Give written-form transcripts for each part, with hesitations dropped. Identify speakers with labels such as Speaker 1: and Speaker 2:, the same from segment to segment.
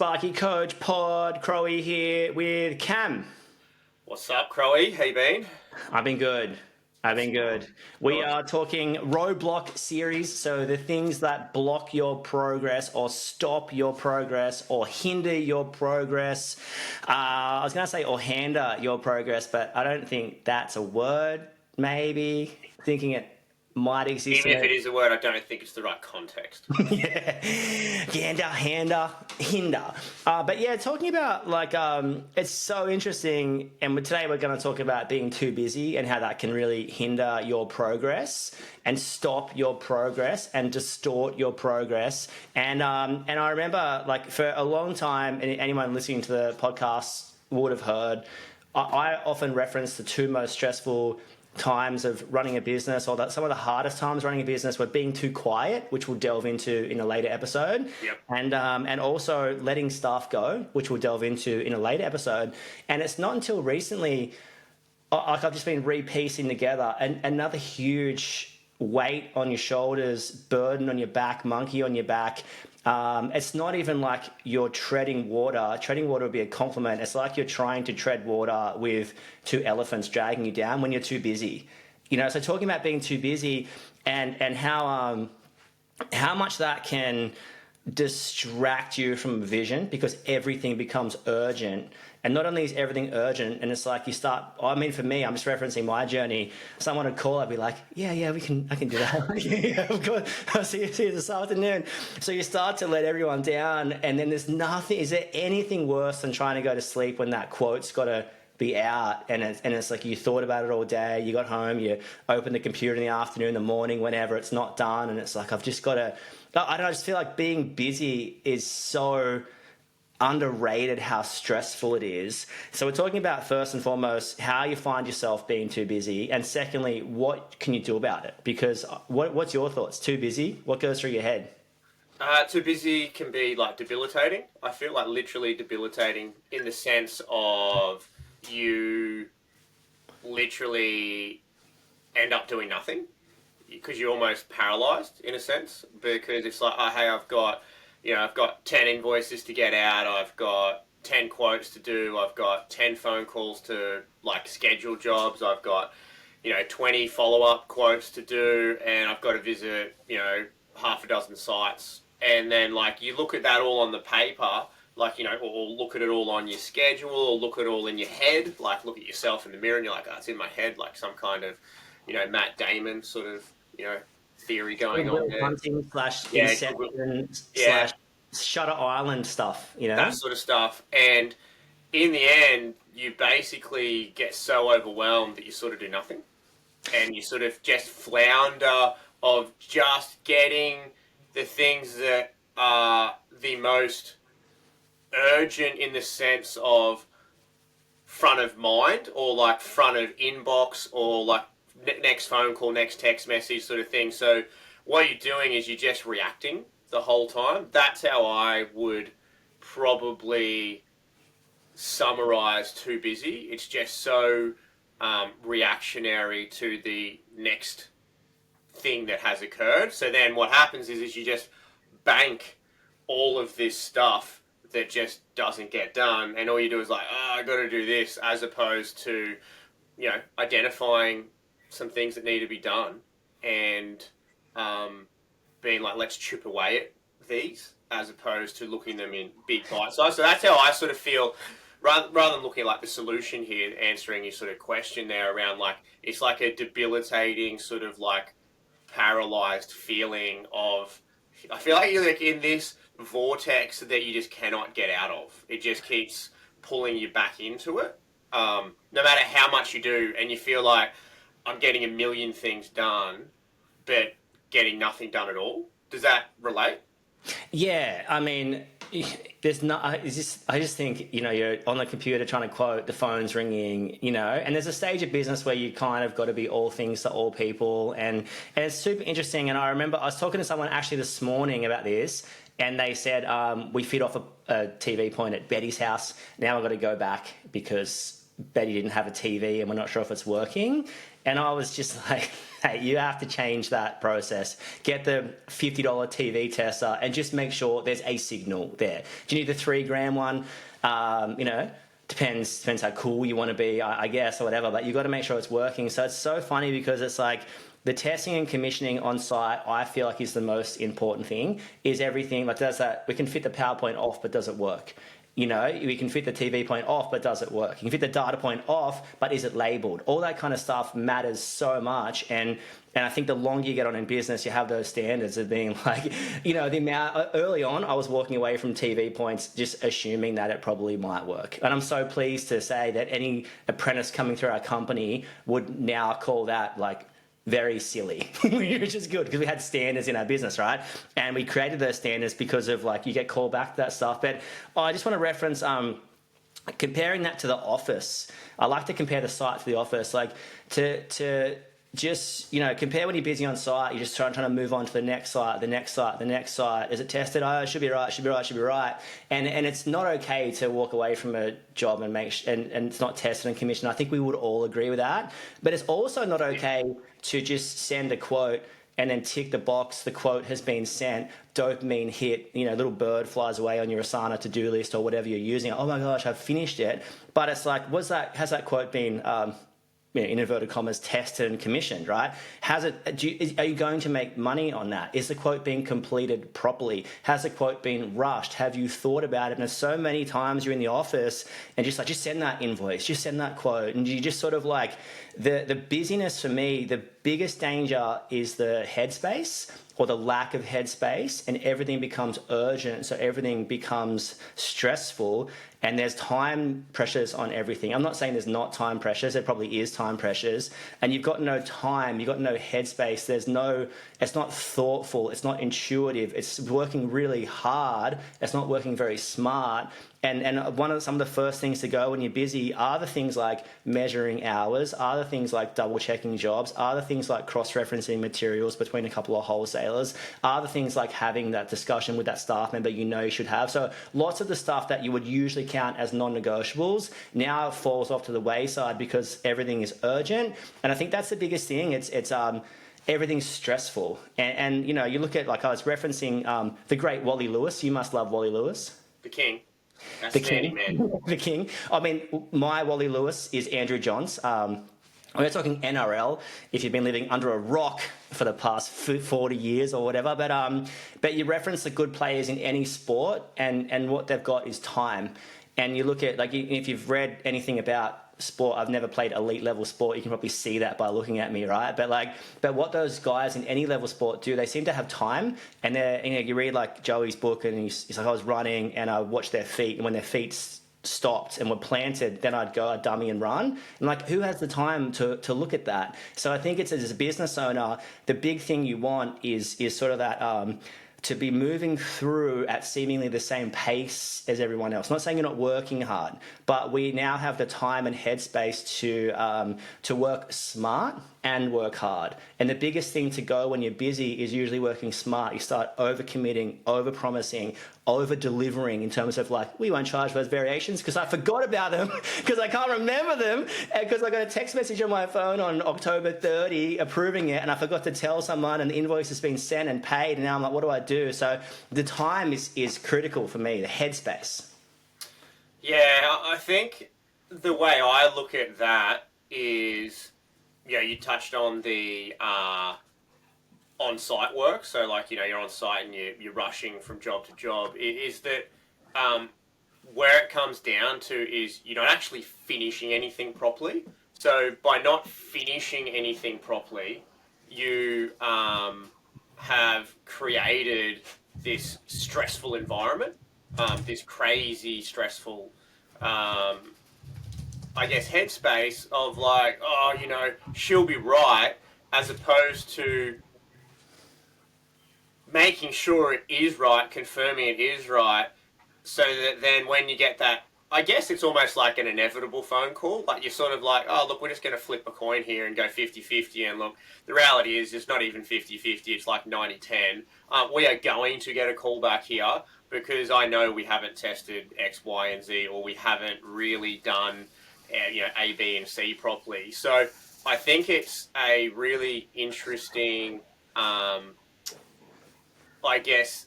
Speaker 1: Sparky Coach Pod. Crowie here with Cam.
Speaker 2: What's up, Crowie? How you been?
Speaker 1: I've been good. We are talking roadblock series, so the things that block your progress or stop your progress or hinder your progress. I was going to say or hinder your progress, but I don't think that's a word, maybe. Thinking it might exist.
Speaker 2: Even if it is a word, I don't think it's the right context.
Speaker 1: Yeah, hinder. But yeah, talking about it's so interesting. And today we're going to talk about being too busy and how that can really hinder your progress and stop your progress and distort your progress. And I remember for a long time, and anyone listening to the podcast would have heard, I often reference the two most stressful times of running a business, or that some of the hardest times running a business were being too quiet, which we'll delve into in a later episode.
Speaker 2: Yep.
Speaker 1: And also letting staff go, which we'll delve into in a later episode. And it's not until recently, I've just been repiecing together another huge weight on your shoulders, burden on your back, monkey on your back. It's not even like you're treading water. Treading water would be a compliment. It's like you're trying to tread water with two elephants dragging you down when you're too busy. So talking about being too busy and how much that can distract you from vision, because everything becomes urgent. And not only is everything urgent, and it's like you start, for me, I'm just referencing my journey. Someone would call, I'd be like, I can do that. Yeah, of course. I'll see you this afternoon. So you start to let everyone down, and then is there anything worse than trying to go to sleep when that quote's got to be out, and it's like you thought about it all day, you got home, you open the computer in the afternoon, the morning, whenever, it's not done, and it's like, I've just got to, I just feel like being busy is so underrated how stressful it is. So we're talking about, first and foremost, how you find yourself being too busy, and secondly, what can you do about it? Because what's your thoughts? Too busy? What goes through your head?
Speaker 2: Too busy can be debilitating. I feel like literally debilitating in the sense of you literally end up doing nothing because you're almost paralyzed in a sense, because it's like, hey, I've got 10 invoices to get out, I've got 10 quotes to do, I've got 10 phone calls to schedule jobs, I've got 20 follow-up quotes to do, and I've got to visit half a dozen sites. And then you look at that all on the paper, or look at it all on your schedule, or look at it all in your head, look at yourself in the mirror and you're like, oh, it's in my head, some kind of Matt Damon sort of theory going on there.
Speaker 1: Hunting / Inception / Shutter Island stuff,
Speaker 2: that sort of stuff. And in the end, you basically get so overwhelmed that you sort of do nothing, and you sort of just flounder of just getting the things that are the most urgent in the sense of front of mind, or front of inbox, or next phone call, next text message sort of thing. So what you're doing is you're just reacting the whole time. That's how I would probably summarize too busy. It's just so reactionary to the next thing that has occurred. So then what happens is you just bank all of this stuff that just doesn't get done, and all you do is I got to do this, as opposed to identifying some things that need to be done and being let's chip away at these, as opposed to looking them in big bites. So that's how I sort of feel, rather than looking at the solution here, answering your sort of question there around it's like a debilitating sort of paralyzed feeling of, I feel like you're in this vortex that you just cannot get out of. It just keeps pulling you back into it, no matter how much you do, and you feel like, I'm getting a million things done, but getting nothing done at all. Does that relate?
Speaker 1: Yeah, there's not. I just think you're on the computer trying to quote, the phone's ringing, and there's a stage of business where you kind of got to be all things to all people, and it's super interesting. And I remember I was talking to someone actually this morning about this, and they said we fit off a TV point at Betty's house. Now I've got to go back because Betty didn't have a TV and we're not sure if it's working. And I was just like, hey, you have to change that process. Get the $50 TV tester and just make sure there's a signal there. Do you need the 3 gram one? Depends how cool you want to be, I guess, or whatever, but you've got to make sure it's working. So it's so funny because it's like the testing and commissioning on site, I feel like is the most important thing, is everything, like does that, we can fit the PowerPoint off, but does it work? We can fit the TV point off, but does it work? You can fit the data point off, but is it labeled? All that kind of stuff matters so much. And I think the longer you get on in business, you have those standards of being like, the amount, early on, I was walking away from TV points just assuming that it probably might work. And I'm so pleased to say that any apprentice coming through our company would now call that like very silly, which is good because we had standards in our business, right? And we created those standards because of like you get called back to that stuff. But I just want to reference comparing that to the office. I like to compare the site to the office, like to just compare when you're busy on site. You're just trying to move on to the next site, the next site, the next site. Is it tested? Oh, it should be right, should be right, should be right. And it's not okay to walk away from a job and and it's not tested and commissioned. I think we would all agree with that. But it's also not okay to just send a quote and then tick the box, the quote has been sent, dopamine hit, little bird flies away on your Asana to-do list or whatever you're using. Oh my gosh, I've finished it. But it's like, has that quote been in inverted commas, tested and commissioned, right? Are you going to make money on that? Is the quote being completed properly? Has the quote been rushed? Have you thought about it? And there's so many times you're in the office and just send that invoice, just send that quote. And you just sort of like, the busyness for me, the biggest danger is the headspace or the lack of headspace, and everything becomes urgent. So everything becomes stressful. And there's time pressures on everything. I'm not saying there's not time pressures. There probably is time pressures. And you've got no time. You've got no headspace. It's not thoughtful. It's not intuitive. It's working really hard. It's not working very smart. And some of the first things to go when you're busy are the things like measuring hours, are the things like double checking jobs, are the things like cross-referencing materials between a couple of wholesalers, are the things like having that discussion with that staff member you should have. So lots of the stuff that you would usually count as non-negotiables now falls off to the wayside because everything is urgent. And I think that's the biggest thing. It's everything's stressful. And you look at, like I was referencing the great Wally Lewis. You must love Wally Lewis.
Speaker 2: The king. That's
Speaker 1: the king, man. The king. I mean, my Wally Lewis is Andrew Johns. We're talking NRL. If you've been living under a rock for the past 40 years or whatever, but you reference the good players in any sport, and what they've got is time. And you look at, like, if you've read anything about sport, I've never played elite level sport. You can probably see that by looking at me, right? But what those guys in any level sport do, they seem to have time. And you read like Joey's book, and he's like, I was running and I watched their feet, and when their feet stopped and were planted, then I'd go, I'd dummy and run. And like, who has the time to look at that? So I think it's, as a business owner, the big thing you want is sort of that to be moving through at seemingly the same pace as everyone else. I'm not saying you're not working hard, but we now have the time and headspace to work smart and work hard. And the biggest thing to go when you're busy is usually working smart. You start over-committing, over-promising, over-delivering in terms of like, we won't charge for those variations because I forgot about them, because I can't remember them, and because I got a text message on my phone on October 30 approving it, and I forgot to tell someone, and the invoice has been sent and paid, and now I'm like, what do I do? So the time is critical for me, the headspace.
Speaker 2: Yeah, I think the way I look at that is, you touched on the on-site work. So, like, you're on site and you're rushing from job to job. Is that where it comes down to is you're not actually finishing anything properly. So, by not finishing anything properly, you have created this stressful environment, this crazy stressful I guess, headspace of like, she'll be right, as opposed to making sure it is right, confirming it is right, so that then when you get that, I guess it's almost like an inevitable phone call. Like, you're sort of like, oh, look, we're just going to flip a coin here and go 50-50. And look, the reality is it's not even 50-50. It's like 90-10. We are going to get a call back here because I know we haven't tested X, Y, and Z, or we haven't really done A, B, and C properly. So I think it's a really interesting, I guess,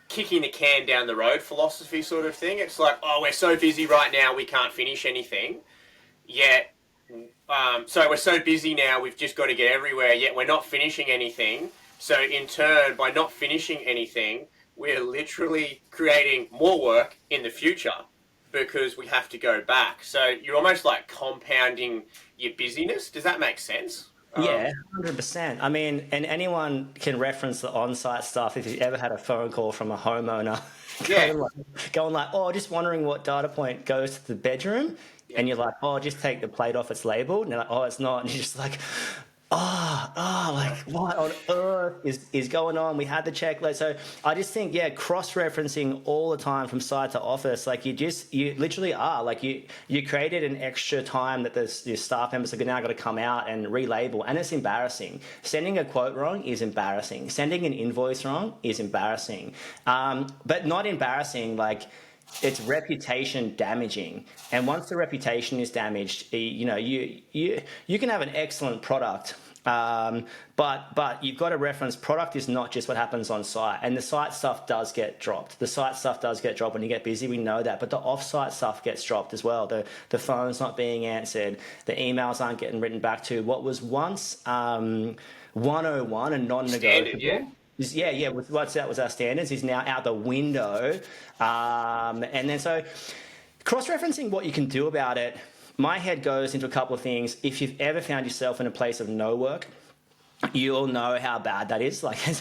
Speaker 2: kicking the can down the road philosophy sort of thing. It's like, oh, we're so busy right now, we can't finish anything. Yet, so we're so busy now, we've just got to get everywhere, yet we're not finishing anything. So in turn, by not finishing anything, we're literally creating more work in the future because we have to go back. So you're almost like compounding your busyness. Does that make sense?
Speaker 1: Yeah, 100%. I mean, and anyone can reference the on-site stuff if you've ever had a phone call from a homeowner
Speaker 2: Yeah.
Speaker 1: going like, oh, just wondering what data point goes to the bedroom.
Speaker 2: Yeah.
Speaker 1: And you're like, oh, just take the plate off, it's labeled. And they're like, oh, it's not. And you're just like, like what on earth is going on? We had the checklist. So I just think, yeah, cross-referencing all the time from site to office, like you literally are like you created an extra time that your staff members are now got to come out and relabel, and it's embarrassing. Sending a quote wrong is embarrassing. Sending an invoice wrong is embarrassing, but not embarrassing like. It's reputation damaging, and once the reputation is damaged, you can have an excellent product, but you've got to reference product is not just what happens on site, and the site stuff does get dropped. The site stuff does get dropped when you get busy. We know that, but the off-site stuff gets dropped as well. The phone's not being answered, the emails aren't getting written back to. What was once 101 and non-negotiable.
Speaker 2: Standard, yeah.
Speaker 1: Yeah. What's that was our standards is now out the window, and then so cross-referencing what you can do about it. My head goes into a couple of things. If you've ever found yourself in a place of no work, you all know how bad that is. Like, it's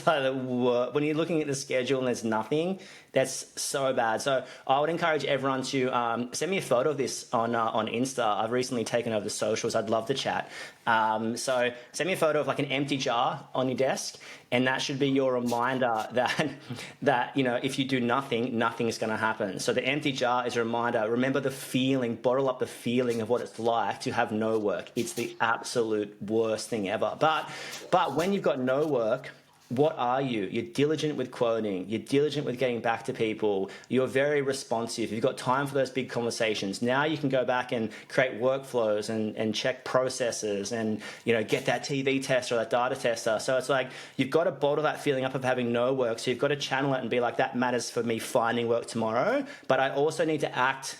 Speaker 1: like when you're looking at the schedule and there's nothing, that's so bad. So I would encourage everyone to send me a photo of this on Insta. I've recently taken over the socials. I'd love to chat. So send me a photo of like an empty jar on your desk, and that should be your reminder that if you do nothing, nothing's going to happen. So the empty jar is a reminder. Remember the feeling, bottle up the feeling of what it's like to have no work. It's the absolute worst thing ever. But when you've got no work, what are you? You're diligent with quoting. You're diligent with getting back to people. You're very responsive. You've got time for those big conversations. Now you can go back and create workflows and check processes and, get that TV tester or that data tester. So it's like you've got to bottle that feeling up of having no work. So you've got to channel it and be like, that matters for me finding work tomorrow. But I also need to act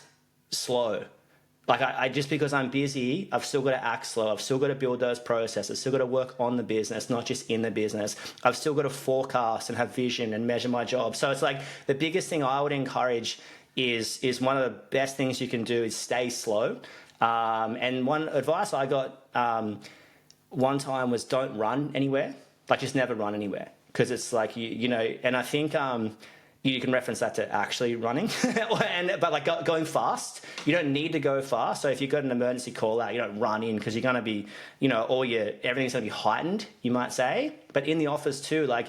Speaker 1: slow. Like I just because I'm busy, I've still got to act slow. I've still got to build those processes. Still got to work on the business, not just in the business. I've still got to forecast and have vision and measure my job. So it's like the biggest thing I would encourage is one of the best things you can do is stay slow. And one advice I got one time was don't run anywhere. Like just never run anywhere, because it's like and I think. You can reference that to actually running, but like going fast, you don't need to go fast. So if you've got an emergency call out, you don't run in because you're going to be, everything's going to be heightened, you might say. But in the office too, like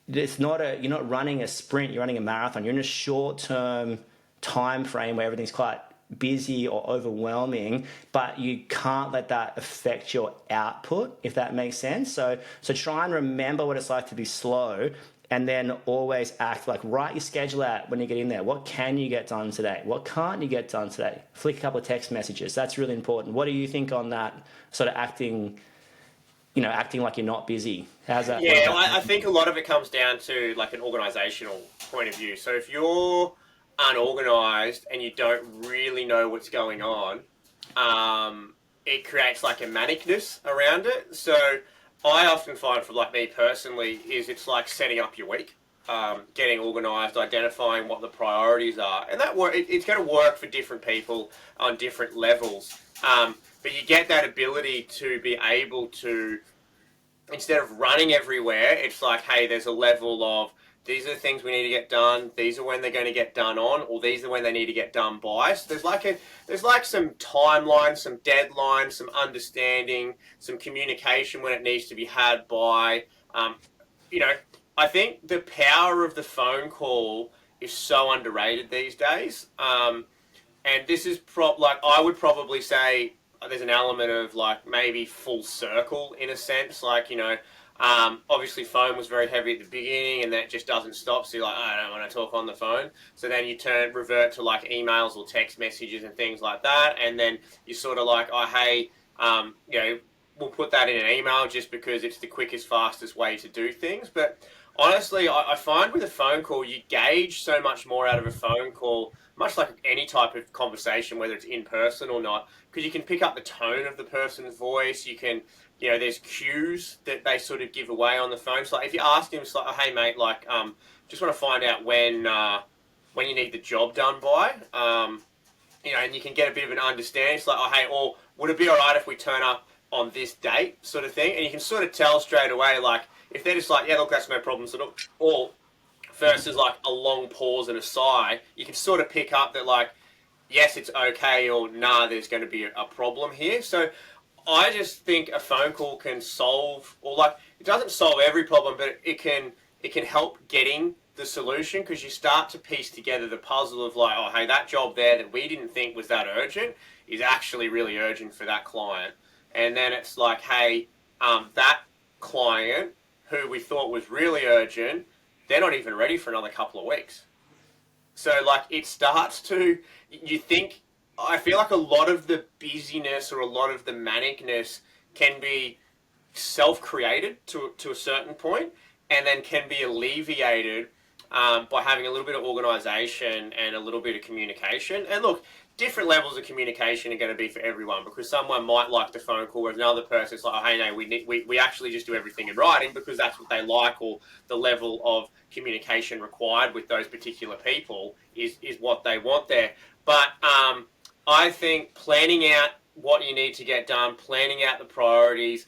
Speaker 1: you're not running a sprint, you're running a marathon. You're in a short-term time frame where everything's quite busy or overwhelming, but you can't let that affect your output, if that makes sense. So try and remember what it's like to be slow. And then always act like, write your schedule out when you get in there. What can you get done today? What can't you get done today? Flick a couple of text messages. That's really important. What do you think on that sort of acting like you're not busy? How's that?
Speaker 2: Yeah, I think a lot of it comes down to like an organizational point of view. So if you're unorganized and you don't really know what's going on, it creates like a manicness around it. So I often find for like me personally is it's like setting up your week, getting organised, identifying what the priorities are, and that it's going to work for different people on different levels. But you get that ability to be able to, instead of running everywhere, it's like, hey, there's a level of these are the things we need to get done. These are when they're going to get done on, or these are when they need to get done by. So there's like some timeline, some deadline, some understanding, some communication when it needs to be had by. I think the power of the phone call is so underrated these days. And this is I would probably say there's an element of like maybe full circle in a sense, like obviously phone was very heavy at the beginning and then it just doesn't stop, so you're like, I don't want to talk on the phone. So then you revert to like emails or text messages and things like that, and then you're sort of like, oh hey, we'll put that in an email just because it's the quickest, fastest way to do things. But honestly, I find with a phone call, you gauge so much more out of a phone call, much like any type of conversation, whether it's in person or not, because you can pick up the tone of the person's voice. You can, there's cues that they sort of give away on the phone. So like if you ask them, it's like, oh, hey mate, like, just want to find out when you need the job done by, and you can get a bit of an understanding. It's like, oh hey, or would it be all right if we turn up on this date, sort of thing, and you can sort of tell straight away, like if they're just like, yeah, look, that's no problem, sort of, or versus like a long pause and a sigh, you can sort of pick up that like, yes, it's okay, or nah, there's going to be a problem here. So I just think a phone call can solve, or like it doesn't solve every problem, but it can help getting the solution, because you start to piece together the puzzle of like, oh hey, that job there that we didn't think was that urgent is actually really urgent for that client. And then it's like, hey, that client who we thought was really urgent, they're not even ready for another couple of weeks. So like it starts to, you think, I feel like a lot of the busyness or a lot of the manicness can be self-created to a certain point, and then can be alleviated by having a little bit of organisation and a little bit of communication. And look, different levels of communication are going to be for everyone, because someone might like the phone call, whereas another person's like, oh, hey, no, we actually just do everything in writing because that's what they like, or the level of communication required with those particular people is what they want there. But I think planning out what you need to get done, planning out the priorities,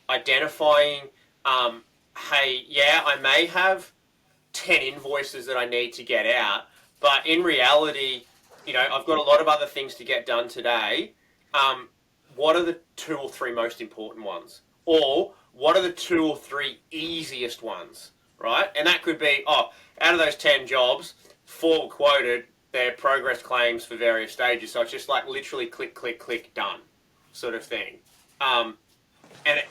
Speaker 2: identifying, hey, yeah, I may have 10 invoices that I need to get out, but in reality, I've got a lot of other things to get done today. What are the 2 or 3 most important ones? Or what are the 2 or 3 easiest ones, right? And that could be, out of those 10 jobs, 4 were quoted, they're progress claims for various stages. So it's just like literally click, click, click, done sort of thing. And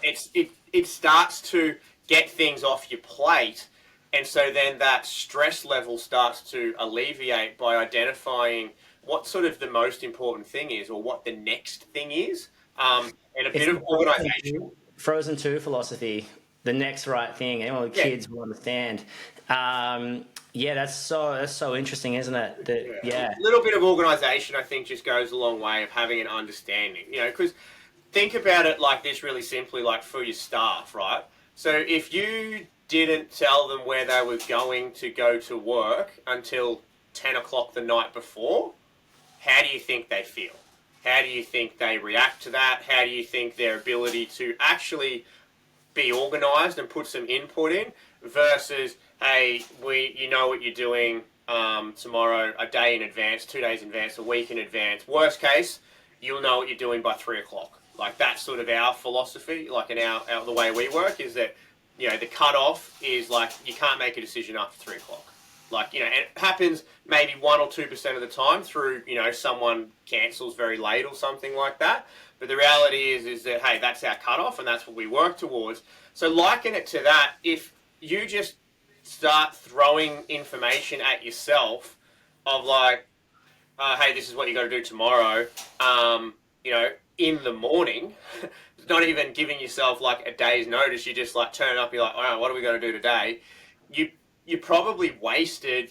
Speaker 2: it starts to get things off your plate. And so then that stress level starts to alleviate by identifying what sort of the most important thing is, or what the next thing is, and a bit of organisation.
Speaker 1: Frozen 2 philosophy, the next right thing, and all the kids will understand. That's so interesting, isn't it?
Speaker 2: A little bit of organisation, I think, just goes a long way of having an understanding, because think about it like this really simply, like for your staff, right? So if you didn't tell them where they were going to go to work until 10 o'clock the night before, how do you think they feel? How do you think they react to that? How do you think their ability to actually be organised and put some input in versus, hey, you know what you're doing tomorrow, a day in advance, 2 days in advance, a week in advance. Worst case, you'll know what you're doing by 3 o'clock. Like that's sort of our philosophy, like in the way we work, is that the cut-off is like you can't make a decision after 3 o'clock. Like, and it happens maybe 1 or 2% of the time through, someone cancels very late or something like that. But the reality is that, hey, that's our cut-off and that's what we work towards. So liken it to that. If you just start throwing information at yourself of like, hey, this is what you got to do tomorrow, in the morning, not even giving yourself like a day's notice, you just like turn up, you're like, all right, what are we going to do today? You probably wasted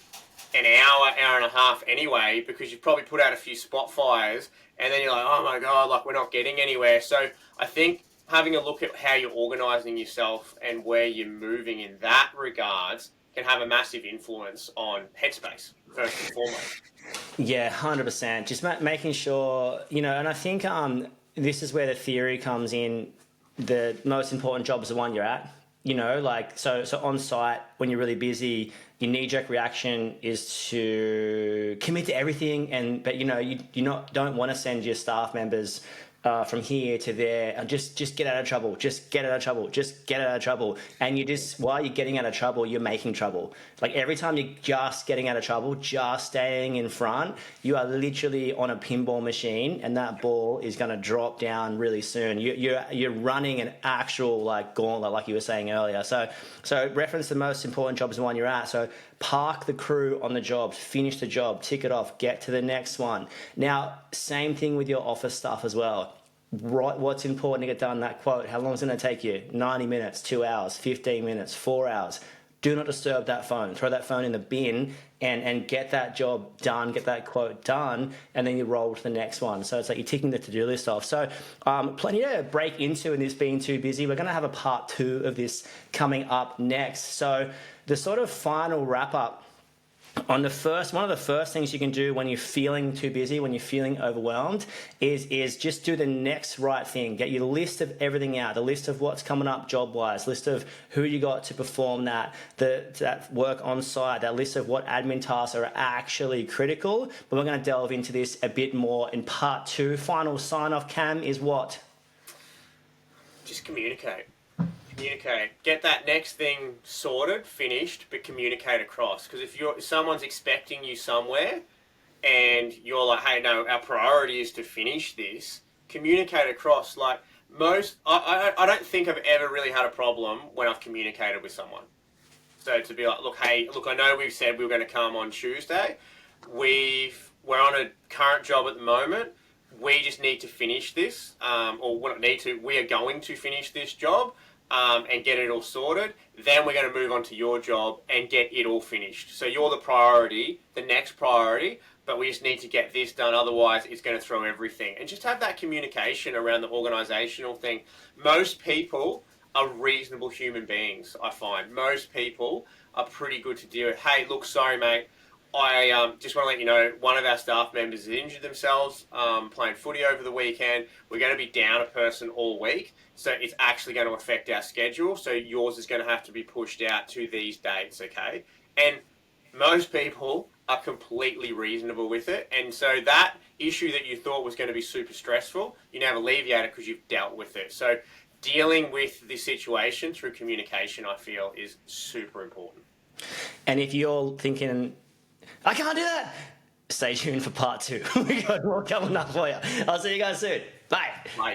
Speaker 2: an hour and a half anyway, because you've probably put out a few spot fires, and then you're like, oh my God, like we're not getting anywhere. So I think having a look at how you're organising yourself and where you're moving in that regards can have a massive influence on headspace, first and foremost.
Speaker 1: Yeah, 100%. Just making sure, and I think this is where the theory comes in. The most important job is the one you're at. So on site, when you're really busy, your knee-jerk reaction is to commit to everything, but you don't want to send your staff members from here to there and just get out of trouble, just get out of trouble, just get out of trouble. And while you're getting out of trouble, you're making trouble. Like every time you're just getting out of trouble, just staying in front, you are literally on a pinball machine, and that ball is going to drop down really soon. You're running an actual like gauntlet, like you were saying earlier. So reference the most important job is the one you're at. So park the crew on the job, finish the job, tick it off, get to the next one. Now, same thing with your office stuff as well. write what's important to get done, that quote. How long is it going to take you? 90 minutes, 2 hours, 15 minutes, 4 hours. Do not disturb that phone. Throw that phone in the bin and get that job done, get that quote done, and then you roll to the next one. So it's like you're ticking the to-do list off. So plenty to break into in this being too busy. We're going to have a part 2 of this coming up next. So the sort of final wrap-up on the first, one of the first things you can do when you're feeling too busy, when you're feeling overwhelmed, is just do the next right thing. Get your list of everything out, the list of what's coming up job-wise, list of who you got to perform that work on site, that list of what admin tasks are actually critical. But we're going to delve into this a bit more in part 2. Final sign-off, Cam, is what?
Speaker 2: Just communicate. Communicate. Get that next thing sorted, finished, but communicate across. Because if someone's expecting you somewhere, and you're like, "Hey, no, our priority is to finish this," communicate across. Like I don't think I've ever really had a problem when I've communicated with someone. So to be like, "Look, hey, look, I know we've said we were going to come on Tuesday. We're on a current job at the moment. We just need to finish this, or we don't need to. We are going to finish this job." And get it all sorted, then we're going to move on to your job and get it all finished. So you're the priority, the next priority, but we just need to get this done, otherwise it's going to throw everything. And just have that communication around the organisational thing. Most people are reasonable human beings, I find. Most people are pretty good to deal with. "Hey, look, sorry, mate. I just want to let you know, one of our staff members has injured themselves playing footy over the weekend. We're going to be down a person all week, so it's actually going to affect our schedule. So yours is going to have to be pushed out to these dates, okay?" And most people are completely reasonable with it. And so that issue that you thought was going to be super stressful, you now have alleviated because you've dealt with it. So dealing with the situation through communication, I feel, is super important.
Speaker 1: And if you're thinking, "I can't do that," stay tuned for part 2. We got more coming up for you. I'll see you guys soon. Bye.
Speaker 2: Bye.